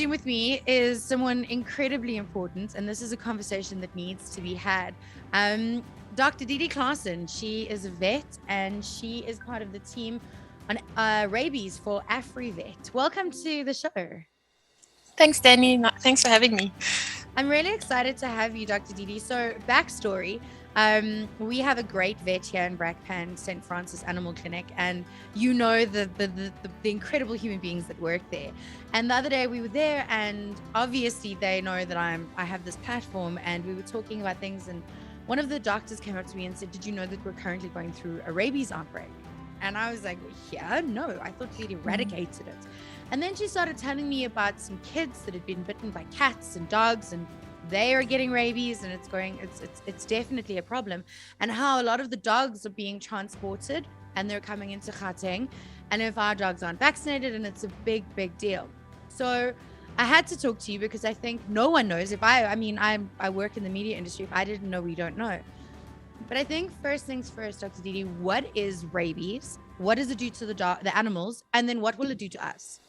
Zoom with me is someone incredibly important, and this is a conversation that needs to be had. Dr. Didi Claasen, she is a vet, and she is part of the team on rabies for Afrivet. Welcome to the show. Thanks, Danny. Thanks for having me. I'm really excited to have you, Dr. Didi. So, backstory. We have a great vet here in Brakpan, St. Francis Animal Clinic, and you know the incredible human beings that work there. And the other day we were there, and obviously they know that I have this platform, and we were talking about things, and one of the doctors came up to me and said, "Did you know that we're currently going through a rabies outbreak?" And I was like, "Yeah, no, I thought we'd eradicated it." And then she started telling me about some kids that had been bitten by cats and dogs, and they are getting rabies, and it's definitely a problem. And how a lot of the dogs are being transported and they're coming into Gauteng, and if our dogs aren't vaccinated, and it's a big deal. So I had to talk to you because I think no one knows. I work in the media industry. If I didn't know, we don't know. But I think first things first, Dr. Didi, what is rabies? What does it do to the animals? And then what will it do to us?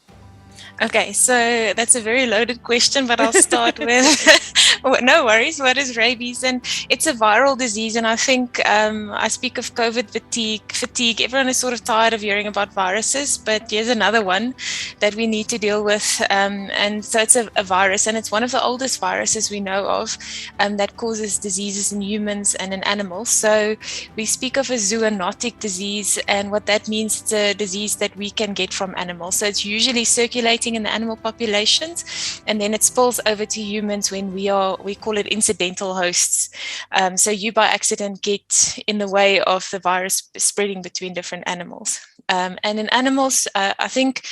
Okay, so that's a very loaded question, but I'll start with, no worries, what is rabies? And it's a viral disease, and I think I speak of COVID fatigue. Everyone is sort of tired of hearing about viruses, but here's another one that we need to deal with. And so it's a virus, and it's one of the oldest viruses we know of that causes diseases in humans and in animals. So we speak of a zoonotic disease, and what that means, it's a disease that we can get from animals. So it's usually circulating in the animal populations, and then it spills over to humans when we call it incidental hosts. So you by accident get in the way of the virus spreading between different animals. And in animals, I think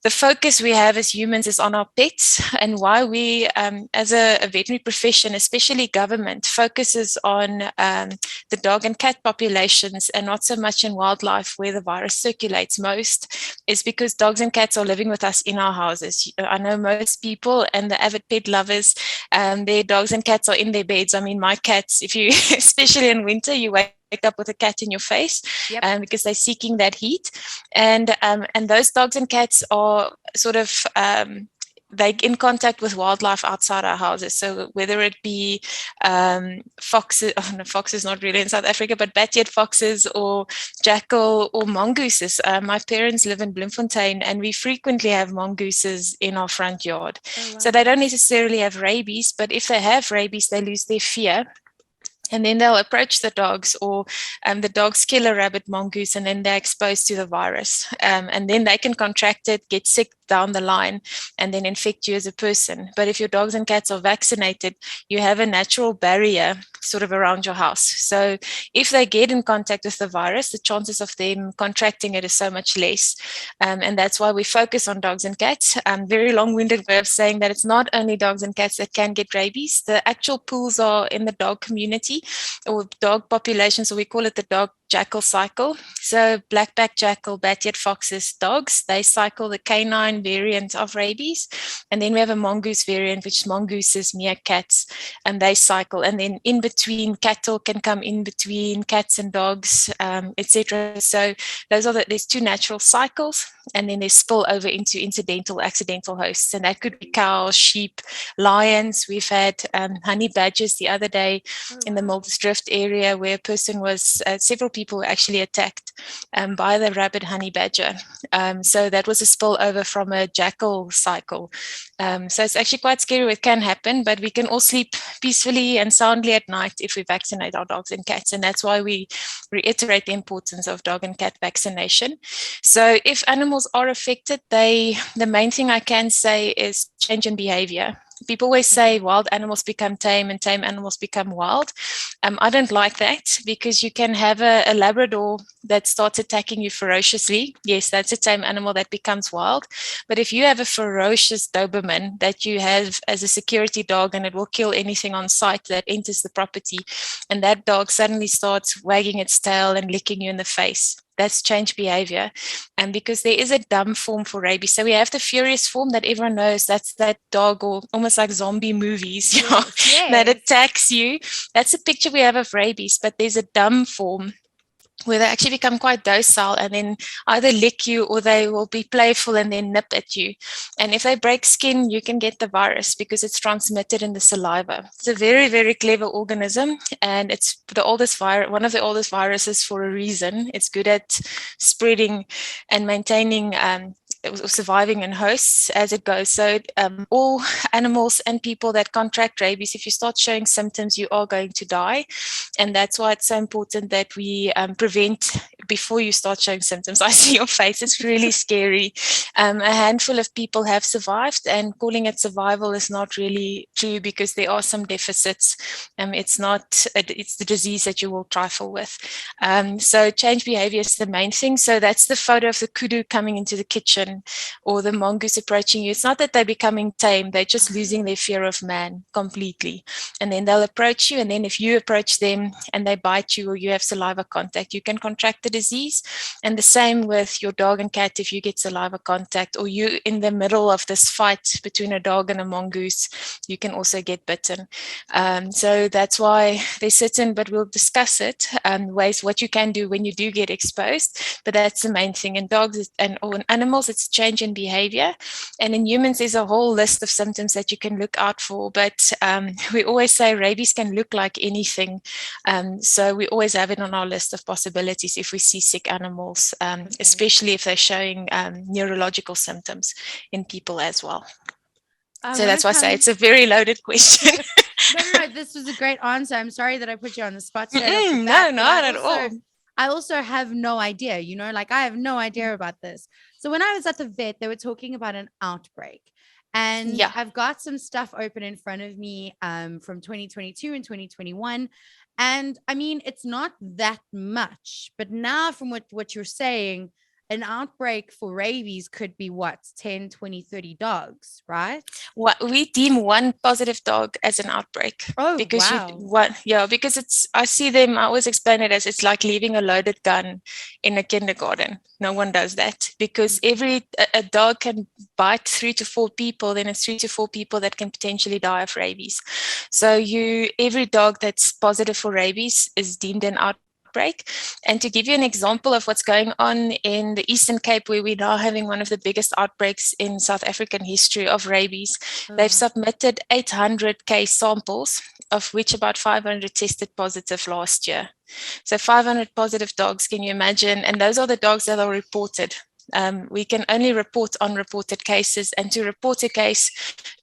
the focus we have as humans is on our pets, and why we, as a veterinary profession, especially government, focuses on the dog and cat populations and not so much in wildlife where the virus circulates most, is because dogs and cats are living with us in our houses. I know most people and the avid pet lovers, their dogs and cats are in their beds. I mean, my cats, if you, especially in winter, you wake up with a cat in your face. Yep. Because they're seeking that heat, and those dogs and cats are sort of they're in contact with wildlife outside our houses. So whether it be foxes, foxes not really in South Africa, but bat-eared foxes or jackal or mongooses. My parents live in Bloemfontein, and we frequently have mongooses in our front yard. Oh, wow. So they don't necessarily have rabies, but if they have rabies, they lose their fear. And then they'll approach the dogs, or the dogs kill a rabbit mongoose, and then they're exposed to the virus. And then they can contract it, get sick down the line, and then infect you as a person. But if your dogs and cats are vaccinated, you have a natural barrier sort of around your house. So if they get in contact with the virus, the chances of them contracting it is so much less. And that's why we focus on dogs and cats. Very long-winded way of saying that it's not only dogs and cats that can get rabies. The actual pools are in the dog community or dog population. So we call it the dog jackal cycle. So black-backed jackal, bat-eared foxes, dogs, they cycle the canine variant of rabies. And then we have a mongoose variant, which is mongooses, meerkats, and they cycle. And then in between, cattle can come in between cats and dogs, etc. So there's two natural cycles, and then they spill over into incidental, accidental hosts. And that could be cows, sheep, lions. We've had honey badgers the other day in the Mildersdrift area, where a person was, several people were actually attacked by the rabid honey badger. So that was a spillover from a jackal cycle. So it's actually quite scary. It can happen, but we can all sleep peacefully and soundly at night if we vaccinate our dogs and cats. And that's why we reiterate the importance of dog and cat vaccination. So if animals are affected, the main thing I can say is change in behavior. People always say wild animals become tame and tame animals become wild. I don't like that, because you can have a Labrador that starts attacking you ferociously. Yes, that's a tame animal that becomes wild. But if you have a ferocious Doberman that you have as a security dog, and it will kill anything on sight that enters the property, and that dog suddenly starts wagging its tail and licking you in the face, that's change behavior. And because there is a dumb form for rabies. So we have the furious form that everyone knows. That's that dog, or almost like zombie movies, yes. That attacks you. That's a picture we have of rabies. But there's a dumb form where they actually become quite docile and then either lick you or they will be playful and then nip at you. And if they break skin, you can get the virus because it's transmitted in the saliva. It's a very, very clever organism, and it's the oldest virus, one of the oldest viruses for a reason. It's good at spreading and maintaining surviving in hosts as it goes. So all animals and people that contract rabies, if you start showing symptoms, you are going to die. And that's why it's so important that we prevent before you start showing symptoms. I see your face, it's really scary. A handful of people have survived, and calling it survival is not really true because there are some deficits. It's the disease that you will trifle with. So change behavior is the main thing. So that's the photo of the kudu coming into the kitchen or the mongoose approaching you. It's not that they're becoming tame, they're just losing their fear of man completely. And then they'll approach you, and then if you approach them and they bite you or you have saliva contact, you can contract the disease. And the same with your dog and cat. If you get saliva contact or you in the middle of this fight between a dog and a mongoose, you can also get bitten. So that's why there's certain, but we'll discuss it, ways what you can do when you do get exposed. But that's the main thing. In dogs or in animals, it's change in behavior. And in humans, there's a whole list of symptoms that you can look out for. But we always say rabies can look like anything. So we always have it on our list of possibilities if we see sick animals, especially if they're showing neurological symptoms in people as well. So that's why I say it's a very loaded question. No, this was a great answer. I'm sorry that I put you on the spot straight off the No, bat, not at all. I also have no idea, like I have no idea about this. So when I was at the vet, they were talking about an outbreak. And I've got some stuff open in front of me from 2022 and 2021. And I mean, it's not that much. But now from what you're saying, an outbreak for rabies could be what, 10, 20, 30 dogs, right? We deem one positive dog as an outbreak. Oh, because wow. Because I see them, I always explain it as it's like leaving a loaded gun in a kindergarten. No one does that because a dog can bite 3 to 4 people, then it's 3 to 4 people that can potentially die of rabies. So every dog that's positive for rabies is deemed an outbreak. And to give you an example of what's going on in the Eastern Cape, where we're now having one of the biggest outbreaks in South African history of rabies, they've submitted 800 case samples, of which about 500 tested positive last year. So 500 positive dogs, can you imagine? And those are the dogs that are reported. We can only report unreported cases, and to report a case,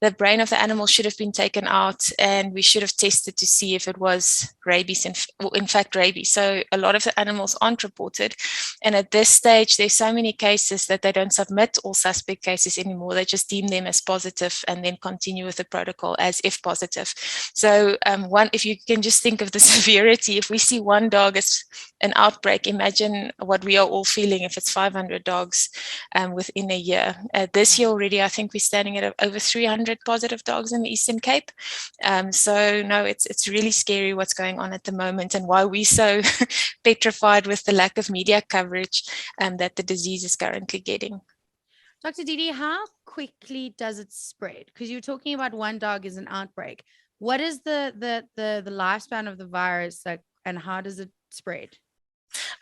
the brain of the animal should have been taken out and we should have tested to see if it was rabies, in fact rabies. So a lot of the animals aren't reported, and at this stage there's so many cases that they don't submit all suspect cases anymore. They just deem them as positive and then continue with the protocol as if positive. So if you can just think of the severity, if we see one dog as an outbreak, imagine what we are all feeling if it's 500 dogs within a year. This year already, I think we're standing at over 300 positive dogs in the Eastern Cape. So no, it's really scary what's going on at the moment, and why we're so petrified with the lack of media coverage that the disease is currently getting. Dr. Didi, how quickly does it spread? Because you're talking about one dog is an outbreak. What is the lifespan of the virus, and how does it spread?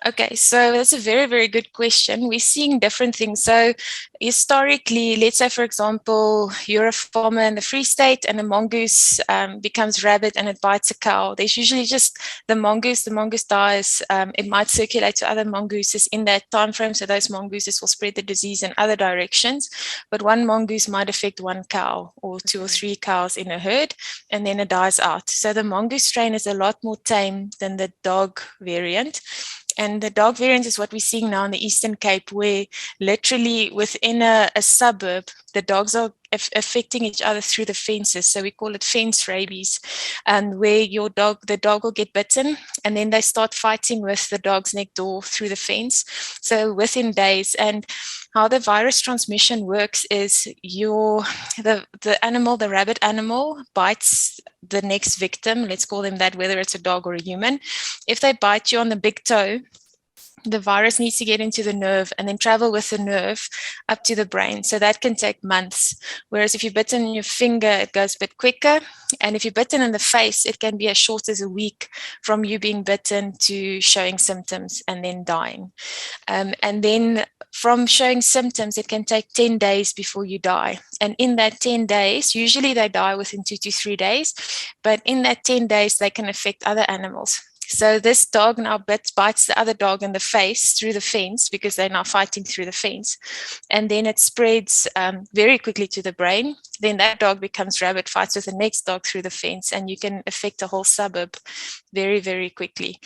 Okay, so that's a very, very good question. We're seeing different things. So historically, let's say, for example, you're a farmer in the Free State and a mongoose becomes rabid and it bites a cow. There's usually just the mongoose dies. It might circulate to other mongooses in that time frame. So those mongooses will spread the disease in other directions. But one mongoose might affect one cow or 2 or 3 cows in a herd, and then it dies out. So the mongoose strain is a lot more tame than the dog variant. And the dog variant is what we're seeing now in the Eastern Cape, where literally within a suburb, the dogs are affecting each other through the fences. So we call it fence rabies, where the dog will get bitten and then they start fighting with the dogs next door through the fence. So within days. And how the virus transmission works is the rabbit animal bites the next victim, let's call them that, whether it's a dog or a human. If they bite you on the big toe, the virus needs to get into the nerve and then travel with the nerve up to the brain. So that can take months. Whereas if you're bitten in your finger, it goes a bit quicker. And if you're bitten in the face, it can be as short as a week from you being bitten to showing symptoms and then dying. And then from showing symptoms, it can take 10 days before you die. And in that 10 days, usually they die within 2 to 3 days, but in that 10 days, they can affect other animals. So this dog now bites the other dog in the face through the fence because they're now fighting through the fence. And then it spreads very quickly to the brain. Then that dog becomes rabid, fights with the next dog through the fence, and you can affect a whole suburb very, very quickly.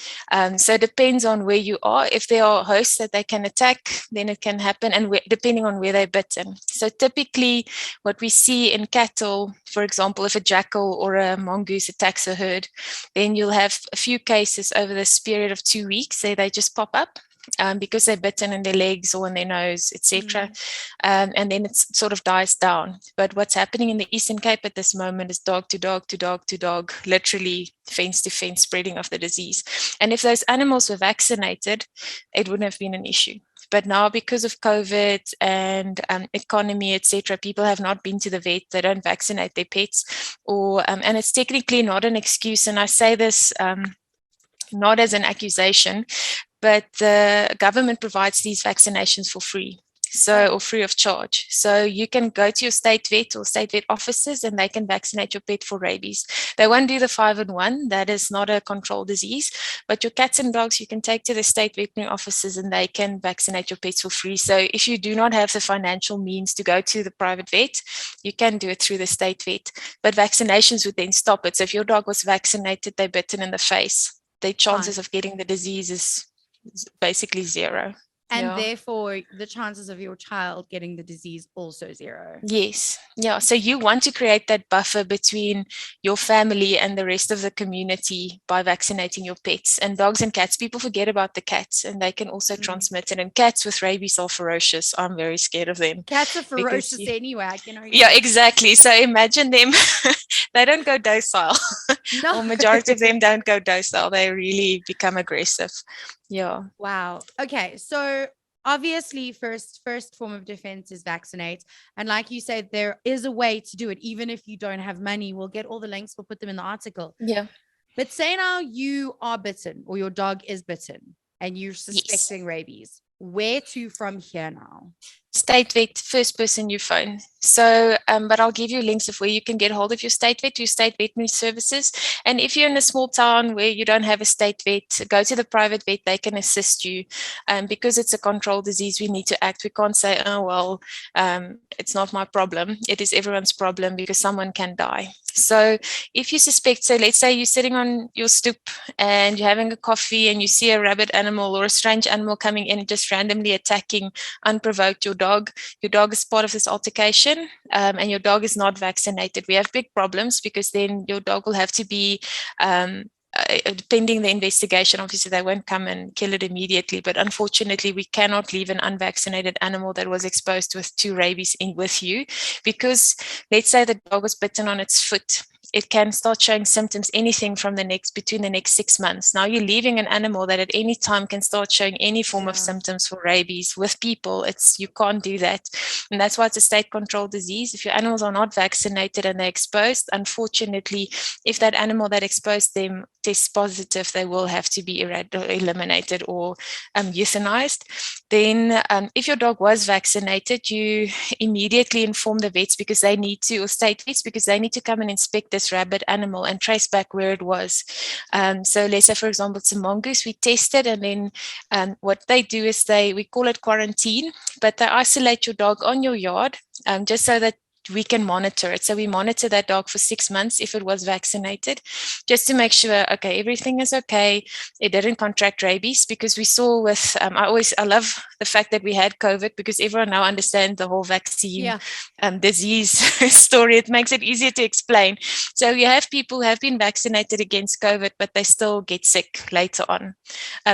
So it depends on where you are. If there are hosts that they can attack, then it can happen, and depending on where they're bitten. So typically what we see in cattle, for example, if a jackal or a mongoose attacks a herd, then you'll have a few cases over this period of 2 weeks. They just pop up. Because they're bitten in their legs or in their nose, etc. And then it sort of dies down. But what's happening in the Eastern Cape at this moment is dog to dog to dog to dog, literally fence to fence spreading of the disease. And if those animals were vaccinated, it wouldn't have been an issue. But now, because of COVID and economy, etc., people have not been to the vet. They don't vaccinate their pets, and it's technically not an excuse. And I say this not as an accusation, but the government provides these vaccinations for free. Or free of charge. So you can go to your state vet or state vet offices and they can vaccinate your pet for rabies. They won't do the 5-in-1. That is not a controlled disease. But your cats and dogs, you can take to the state veterinary offices and they can vaccinate your pets for free. So if you do not have the financial means to go to the private vet, you can do it through the state vet. But vaccinations would then stop it. So if your dog was vaccinated, they're bitten in the face, their chances of getting the disease is basically zero. And therefore, the chances of your child getting the disease also zero. Yes. Yeah. So you want to create that buffer between your family and the rest of the community by vaccinating your pets. And dogs and cats, people forget about the cats and they can also transmit it. And cats with rabies are ferocious. I'm very scared of them. Cats are ferocious anyway. I can argue. Yeah, exactly. So imagine them. They don't go docile. No. Or majority of them don't go docile. They really become aggressive. Yeah. Wow. Okay. So obviously first form of defense is vaccinate. And like you said, there is a way to do it. Even if you don't have money, we'll get all the links. We'll put them in the article. Yeah. But say now you are bitten or your dog is bitten and you're suspecting rabies. Where to from here now? State vet, first person you phone. So, but I'll give you links of where you can get hold of your state vet, your state veterinary services. And if you're in a small town where you don't have a state vet, go to the private vet, they can assist you. Because it's a controlled disease, we need to act. We can't say, oh, well, it's not my problem. It is everyone's problem because someone can die. So if you suspect, so let's say you're sitting on your stoop and you're having a coffee and you see a rabid animal or a strange animal coming in and just randomly attacking unprovoked your dog is part of this altercation, and your dog is not vaccinated, we have big problems because then your dog will have to be pending the investigation. Obviously they won't come and kill it immediately, but unfortunately we cannot leave an unvaccinated animal that was exposed to rabies in with you, because let's say the dog was bitten on its foot, it can start showing symptoms anything from between the next 6 months. Now you're leaving an animal that at any time can start showing any form of symptoms for rabies with people. You can't do that. And that's why it's a state controlled disease. If your animals are not vaccinated and they're exposed, unfortunately, if that animal that exposed them tests positive, they will have to be eliminated or euthanized. Then if your dog was vaccinated, you immediately inform the vets because they need to, or state vets, because they need to come and inspect this rabid animal and trace back where it was. So let's say, for example, it's a mongoose, we test it, and then what they do is we call it quarantine, but they isolate your dog on your yard just so that we can monitor it. So we monitor that dog for 6 months if it was vaccinated, just to make sure, okay, everything is okay. It didn't contract rabies, because we saw with, I love the fact that we had COVID, because everyone now understands the whole vaccine disease story. It makes it easier to explain. So you have people who have been vaccinated against COVID, but they still get sick later on.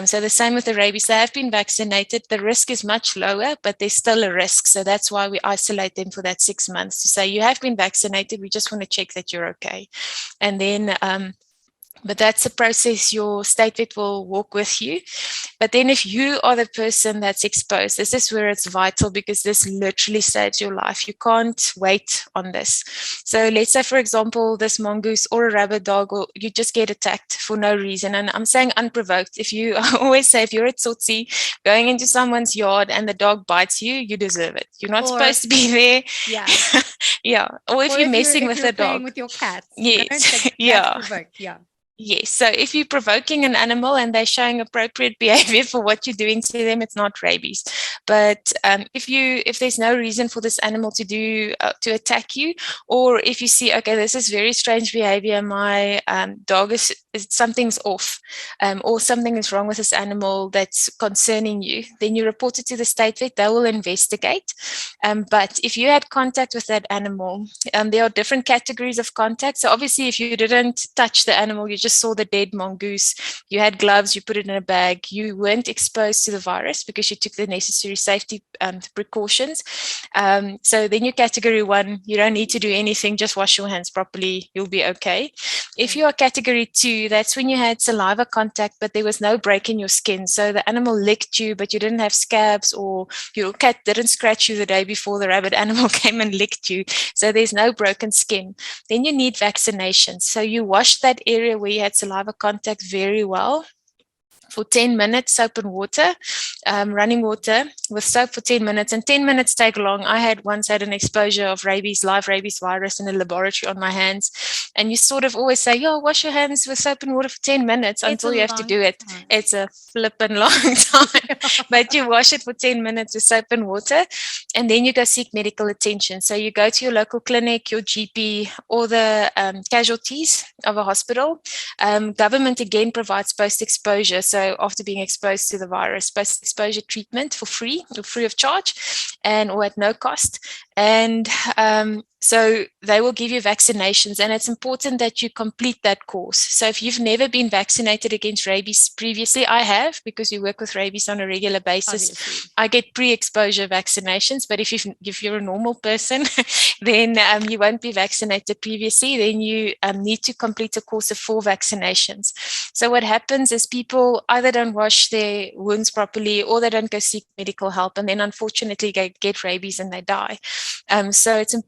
So the same with the rabies. They have been vaccinated. The risk is much lower, but there's still a risk. So that's why we isolate them for that 6 months, to say you have been vaccinated. We just want to check that you're okay. And then But that's a process your state vet will walk with you. But then if you are the person that's exposed, this is where it's vital, because this literally saves your life. You can't wait on this. So let's say, for example, this mongoose or a rabid dog, or you just get attacked for no reason. And I'm saying unprovoked. If you, I always say, if you're at Tsotsi going into someone's yard and the dog bites you, you deserve it. You're not supposed to be there. Yeah. Yeah. Or if Or you're if you're messing with a playing dog. with your cats, Yes. that's Yeah. provoked. Yeah. Yes. So if you're provoking an animal and they're showing appropriate behavior for what you're doing to them, it's not rabies. But if there's no reason for this animal to attack you, or if you see, okay, this is very strange behavior, my dog is something's off, or something is wrong with this animal that's concerning you, then you report it to the state vet. They will investigate. But if you had contact with that animal, there are different categories of contact. So obviously, if you didn't touch the animal, you just saw the dead mongoose, you had gloves, you put it in a bag, you weren't exposed to the virus because you took the necessary safety precautions. So then you're category 1, you don't need to do anything, just wash your hands properly, you'll be okay. If you are category 2, that's when you had saliva contact, but there was no break in your skin. So the animal licked you, but you didn't have scabs, or your cat didn't scratch you the day before the rabid animal came and licked you. So there's no broken skin. Then you need vaccinations. So you wash that area where you had saliva contact very well for 10 minutes, soap and water, running water with soap for 10 minutes. And 10 minutes take long. I had once had an exposure of rabies, live rabies virus in a laboratory on my hands. And you sort of always say, yo, wash your hands with soap and water for 10 minutes until you have to do it. Time. It's a flippin' long time. But you wash it for 10 minutes with soap and water. And then you go seek medical attention. So you go to your local clinic, your GP, or the casualties of a hospital. Government again provides post-exposure. So after being exposed to the virus, post-exposure treatment for free or free of charge, or at no cost. And so they will give you vaccinations, and it's important that you complete that course. So if you've never been vaccinated against rabies previously, I have, because we work with rabies on a regular basis. Obviously. I get pre-exposure vaccinations, but if you're a normal person, then you won't be vaccinated previously. Then you need to complete a course of 4 vaccinations. So what happens is people either don't wash their wounds properly, or they don't go seek medical help, and then unfortunately they get rabies and they die.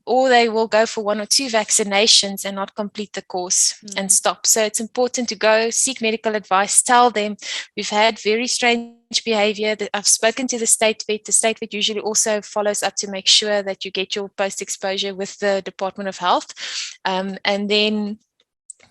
Or they will go for 1 or 2 vaccinations and not complete the course and stop. So it's important to go seek medical advice. Tell them we've had very strange behavior. That I've spoken to the state vet. The state vet usually also follows up to make sure that you get your post-exposure with the Department of Health, and then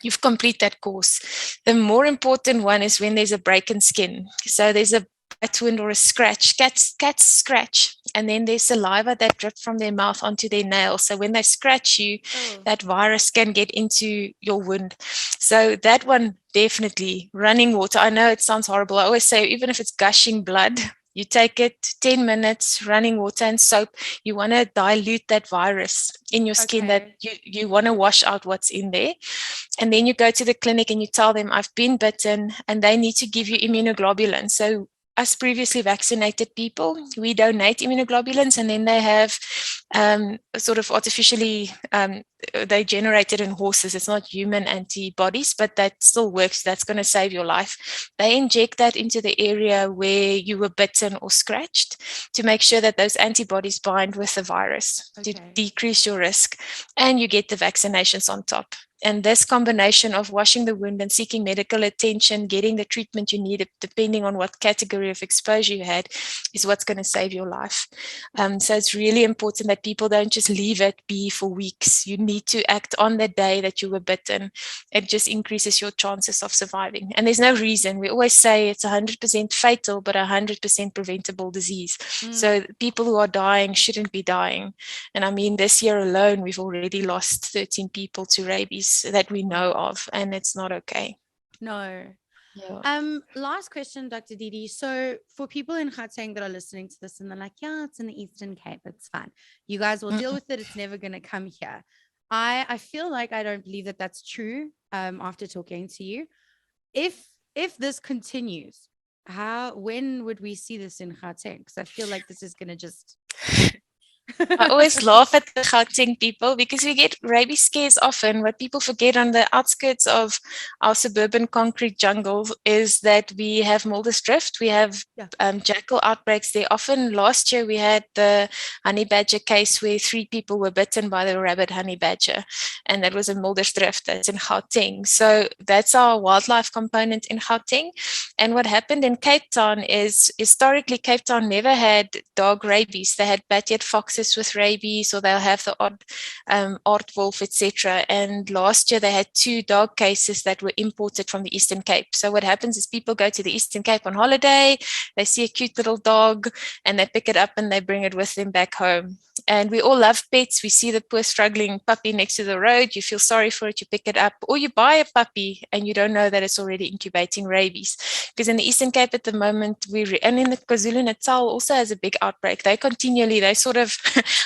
you've complete that course. The more important one is when there's a break in skin. So there's a bite wound or a scratch. Cats scratch, and then there's saliva that drips from their mouth onto their nails. So when they scratch you, that virus can get into your wound. So that one, definitely running water. I know it sounds horrible. I always say, even if it's gushing blood, you take it 10 minutes, running water and soap. You want to dilute that virus in your skin, that you want to wash out what's in there. And then you go to the clinic and you tell them, I've been bitten, and they need to give you immunoglobulin. So us previously vaccinated people, we donate immunoglobulins, and then they have sort of artificially, they generated in horses. It's not human antibodies, but that still works. That's going to save your life. They inject that into the area where you were bitten or scratched to make sure that those antibodies bind with the virus to decrease your risk, and you get the vaccinations on top. And this combination of washing the wound and seeking medical attention, getting the treatment you need, depending on what category of exposure you had, is what's going to save your life. So it's really important that people don't just leave it be for weeks. You need to act on the day that you were bitten. It just increases your chances of surviving. And there's no reason. We always say it's 100% fatal, but 100% preventable disease. So people who are dying shouldn't be dying. And I mean, this year alone, we've already lost 13 people to rabies that we know of, and it's not okay. No. Yeah. Last question, Dr. Didi. So for people in Gauteng that are listening to this and they're like, yeah, it's in the Eastern Cape, it's fine, you guys will deal with it, it's never going to come here. I feel like I don't believe that that's true. After talking to you, if this continues, when would we see this in Gauteng? Because I feel like this is going to just I always laugh at the Gauteng people because we get rabies scares often. What people forget on the outskirts of our suburban concrete jungle is that we have Mulder's drift. We have Yeah. jackal outbreaks there. Often last year we had the honey badger case where 3 people were bitten by the rabid honey badger, and that was in Mulder's drift. That's in Gauteng. So that's our wildlife component in Gauteng. And what happened in Cape Town is historically Cape Town never had dog rabies. They had bat-eared foxes with rabies, or they'll have the odd aardwolf, etc. And last year they had 2 dog cases that were imported from the Eastern Cape. So what happens is people go to the Eastern Cape on holiday, they see a cute little dog, and they pick it up and they bring it with them back home. And we all love pets. We see the poor struggling puppy next to the road. You feel sorry for it. You pick it up, or you buy a puppy and you don't know that it's already incubating rabies. Because in the Eastern Cape at the moment, and in the KwaZulu-Natal also has a big outbreak. They sort of,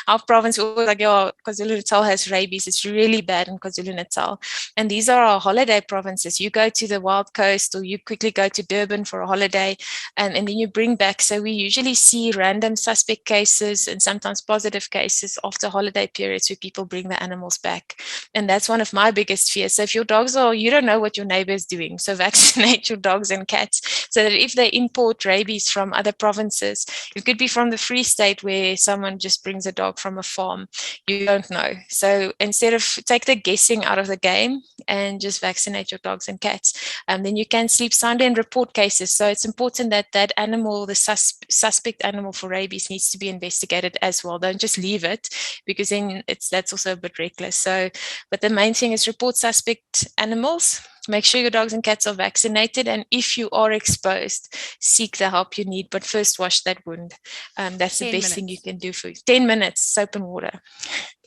our province, we're like, oh, KwaZulu-Natal has rabies. It's really bad in KwaZulu-Natal. And these are our holiday provinces. You go to the Wild Coast, or you quickly go to Durban for a holiday, and then you bring back. So we usually see random suspect cases and sometimes positive cases after holiday periods where people bring the animals back. And that's one of my biggest fears. So if your dogs you don't know what your neighbor is doing. So vaccinate your dogs and cats so that if they import rabies from other provinces, it could be from the Free State where someone just brings a dog from a farm. You don't know. So instead of take the guessing out of the game and just vaccinate your dogs and cats, then you can sleep soundly and report cases. So it's important that that animal, the suspect animal for rabies, needs to be investigated as well. Don't just leave it, because then that's also a bit reckless. So, but the main thing is report suspect animals. Make sure your dogs and cats are vaccinated, and if you are exposed, seek the help you need. But first, wash that wound. That's the best thing you can do for you. 10 minutes, soap and water.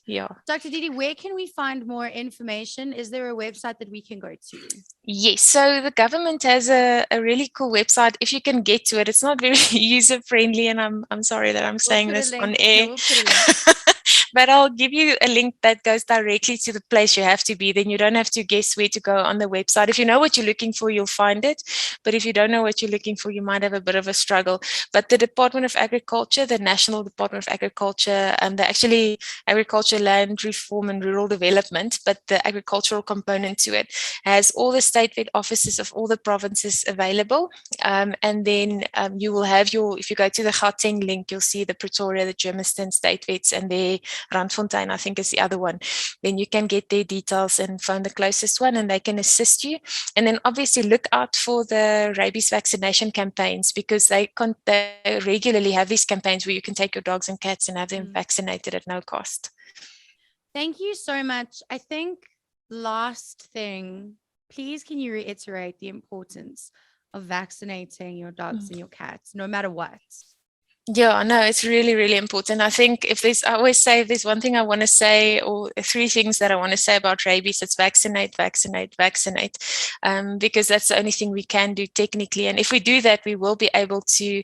Yeah. Dr. Didi, where can we find more information? Is there a website that we can go to? Yes, so the government has a really cool website. If you can get to it, it's not very user friendly, and I'm sorry that I'm saying this on air. No, we'll put a link. But I'll give you a link that goes directly to the place you have to be. Then you don't have to guess where to go on the website. If you know what you're looking for, you'll find it. But if you don't know what you're looking for, you might have a bit of a struggle. But the Department of Agriculture, the National Department of Agriculture, the actually Agriculture, Land Reform and Rural Development, but the agricultural component to it, has all the state vet offices of all the provinces available. And then you will have if you go to the Gauteng link, you'll see the Pretoria, the Germiston state vets, and their Randfontein, I think, is the other one. Then you can get their details and find the closest one, and they can assist you. And then obviously look out for the rabies vaccination campaigns, because they regularly have these campaigns where you can take your dogs and cats and have them vaccinated at no cost. Thank you so much. I think last thing, please can you reiterate the importance of vaccinating your dogs and your cats, no matter what? Yeah, no, it's really, really important. I think I always say if there's one thing I want to say, or 3 things that I want to say about rabies, it's vaccinate, vaccinate, vaccinate, because that's the only thing we can do technically. And if we do that, we will be able to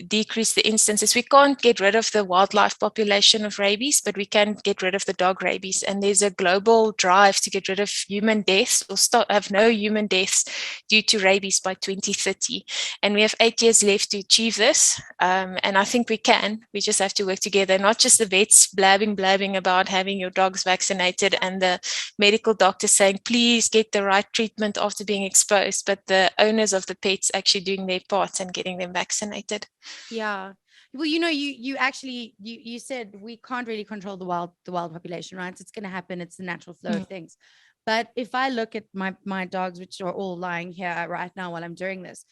decrease the instances. We can't get rid of the wildlife population of rabies, but we can get rid of the dog rabies. And there's a global drive to get rid of human deaths, or have no human deaths due to rabies by 2030. And we have 8 years left to achieve this. And I think we can. We just have to work together, not just the vets blabbing about having your dogs vaccinated and the medical doctor saying, please get the right treatment after being exposed, but the owners of the pets actually doing their part and getting them vaccinated. Yeah. Well, you said we can't really control the wild population, right? It's going to happen. It's the natural flow of things. But if I look at my dogs, which are all lying here right now while I'm doing this,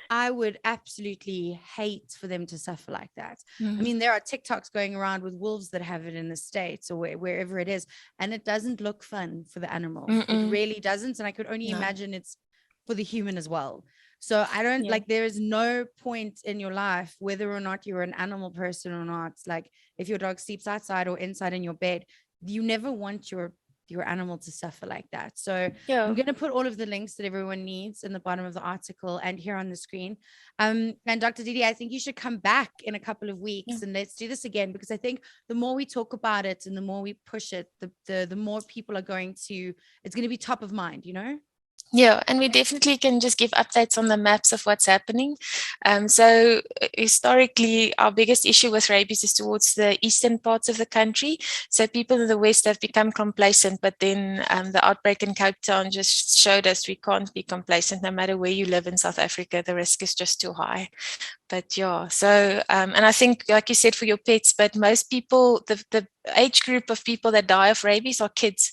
I would absolutely hate for them to suffer like that. I mean, there are TikToks going around with wolves that have it in the States or wherever it is, and it doesn't look fun for the animal. It really doesn't. And I could only imagine it's for the human as well. So I don't there is no point in your life, whether or not you're an animal person or not, like if your dog sleeps outside or inside in your bed, you never want your animal to suffer like that. So I'm going to put all of the links that everyone needs in the bottom of the article and here on the screen. And Dr. Didi, I think you should come back in a couple of weeks and let's do this again, because I think the more we talk about it and the more we push it, the more people are it's going to be top of mind, you know? Yeah, and we definitely can just give updates on the maps of what's happening. So historically, our biggest issue with rabies is towards the eastern parts of the country. So people in the west have become complacent, but then the outbreak in Cape Town just showed us we can't be complacent. No matter where you live in South Africa, the risk is just too high. But yeah, so and I think, like you said, for your pets, but most people, the age group of people that die of rabies are kids,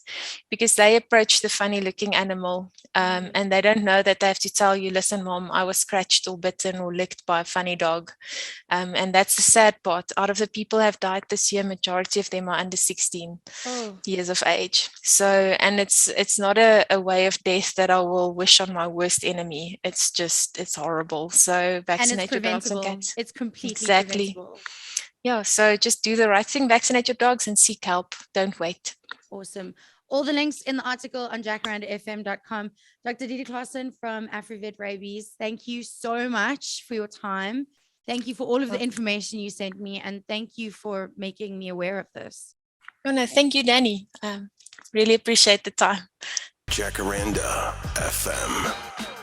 because they approach the funny looking animal and they don't know that they have to tell you, listen, mom, I was scratched or bitten or licked by a funny dog. And that's the sad part. Out of the people who have died this year, majority of them are under 16 years of age. So, and it's not a way of death that I will wish on my worst enemy. It's just, it's horrible. So And it's vaccinate your dogs and preventable. cats. It's completely Exactly. preventable. Yeah, so just do the right thing, vaccinate your dogs and seek help. Don't wait. Awesome. All the links in the article on jacarandafm.com. Dr. Didi Claasen from Afrivet Rabies, thank you so much for your time. Thank you for all of the information you sent me, and thank you for making me aware of this. Oh, no, thank you, Danny. Really appreciate the time. Jacaranda FM.